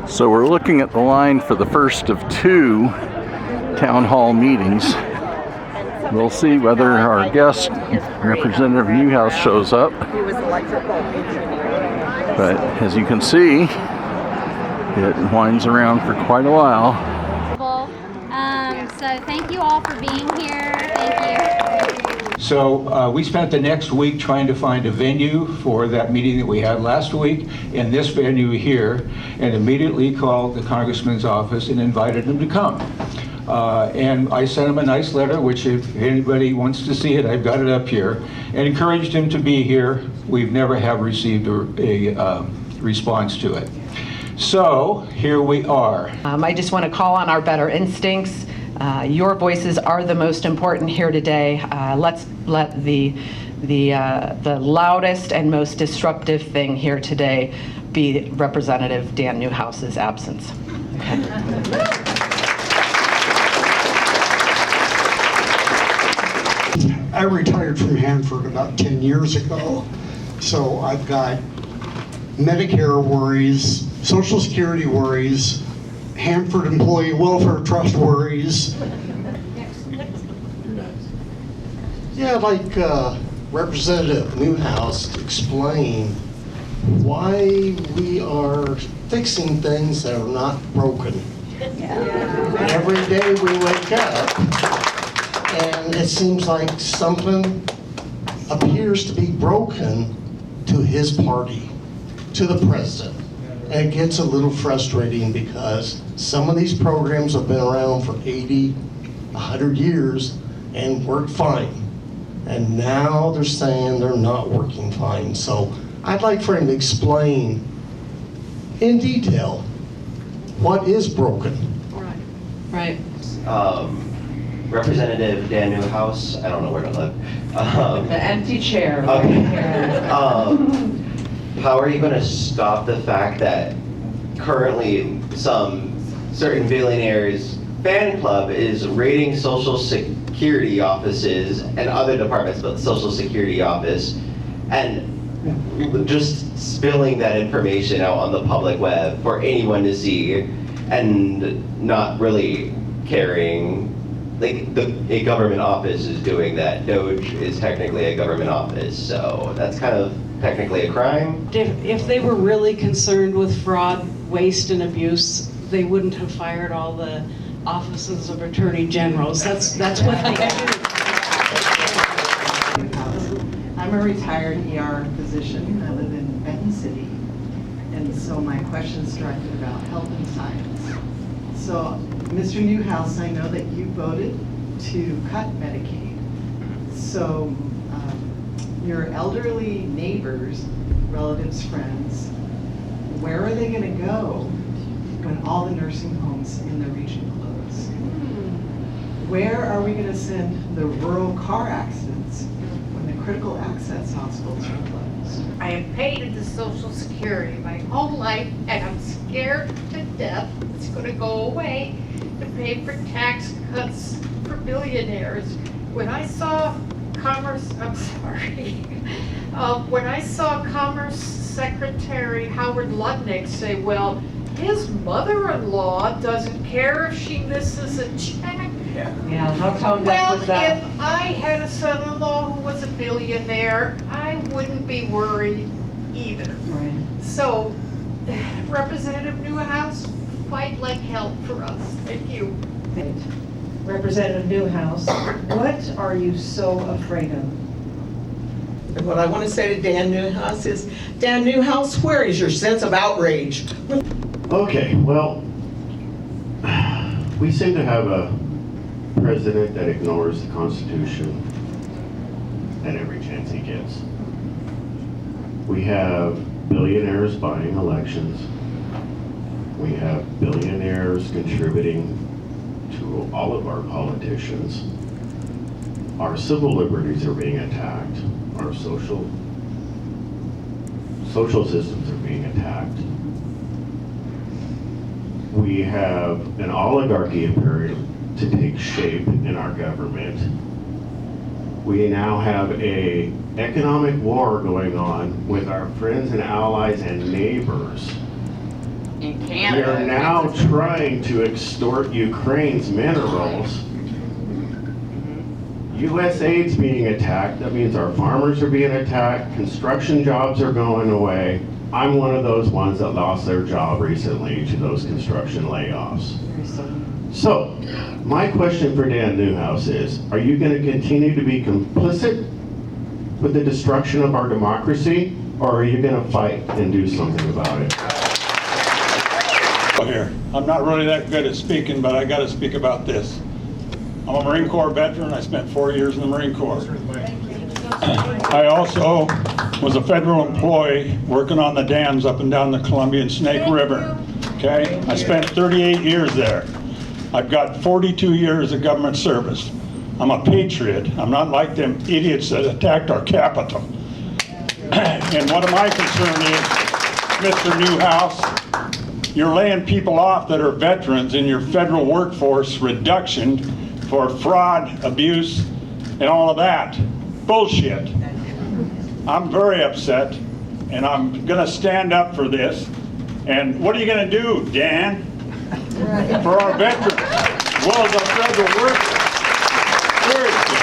So we're looking at the line for the first of two town hall meetings. We'll see whether our guest, Representative Newhouse, shows up. But as you can see, it winds around for quite a while. So thank you all for being here. Thank you. So we spent the next week trying to find a venue for that meeting that we had last week in this venue here, and immediately called the Congressman's office and invited him to come. And I sent him a nice letter, which if anybody wants to see it, I've got it up here, and encouraged him to be here. We've never have received a response to it. So here we are. I just want to call on our better instincts. Your voices are the most important here today. Let's let the loudest and most disruptive thing here today be Representative Dan Newhouse's absence. Okay. I retired from Hanford about 10 years ago, so I've got Medicare worries, Social Security worries, Hanford Employee Welfare Trust worries. Yeah, I'd like Representative Newhouse to explain why we are fixing things that are not broken. Yeah. Every day we wake up and it seems like something appears to be broken to his party, to the president. And it gets a little frustrating because some of these programs have been around for 80, 100 years and worked fine. And now they're saying they're not working fine. So I'd like for him to explain in detail what is broken. Right. Representative Dan Newhouse, I don't know where to live. The empty chair. Okay. How are you going to stop the fact that currently some certain billionaires fan club is raiding Social Security offices and other departments, but the Social Security office, and just spilling that information out on the public web for anyone to see, and not really caring? Like a government office is doing that. Doge is technically a government office, so that's kind of technically a crime. If they were really concerned with fraud, waste, and abuse, they wouldn't have fired all the offices of attorney generals. That's what they do. I'm a retired ER physician. I live in Benton City, and so my question's directed about health and science. So, Mr. Newhouse, I know that you voted to cut Medicaid. So, your elderly neighbors, relatives, friends, where are they going to go when all the nursing homes in the region close? Where are we going to send the rural car accidents when the critical access hospitals are closed? I have paid into Social Security my whole life, and I'm scared to death it's going to go away to pay for tax cuts for billionaires. When I saw when I saw Commerce Secretary Howard Lutnick say, well, his mother-in-law doesn't care if she misses a check. Yeah, how tone deaf was that? If I had a son-in-law who was a billionaire, I wouldn't be worried either. Right. So, Representative Newhouse, fight like hell for us. Thank you. Representative Newhouse, what are you so afraid of? What I want to say to Dan Newhouse is, Dan Newhouse, where is your sense of outrage? Okay, well, we seem to have a president that ignores the Constitution at every chance he gets. We have billionaires buying elections. We have billionaires contributing to all of our politicians. Our civil liberties are being attacked. Our social systems are being attacked. We have an oligarchy appearing to take shape in our government. We now have an economic war going on with our friends and allies and neighbors We are now trying to extort Ukraine's minerals. USAID's being attacked. That means our farmers are being attacked. Construction jobs are going away. I'm one of those ones that lost their job recently to those construction layoffs. So, my question for Dan Newhouse is, are you going to continue to be complicit with the destruction of our democracy, or are you going to fight and do something about it? Here, I'm not really that good at speaking, but I got to speak about this. I'm a Marine Corps veteran. I spent 4 years in the Marine Corps. I also was a federal employee working on the dams up and down the Columbia and Snake River. Okay, I spent 38 years there. I've got 42 years of government service. I'm a patriot. I'm not like them idiots that attacked our Capitol. And what my concern is, Mr. Newhouse, you're laying people off that are veterans in your federal workforce reduction for fraud, abuse, and all of that. Bullshit. I'm very upset, and I'm gonna stand up for this. And what are you gonna do, Dan, for our veterans, as well as our federal workers? Seriously.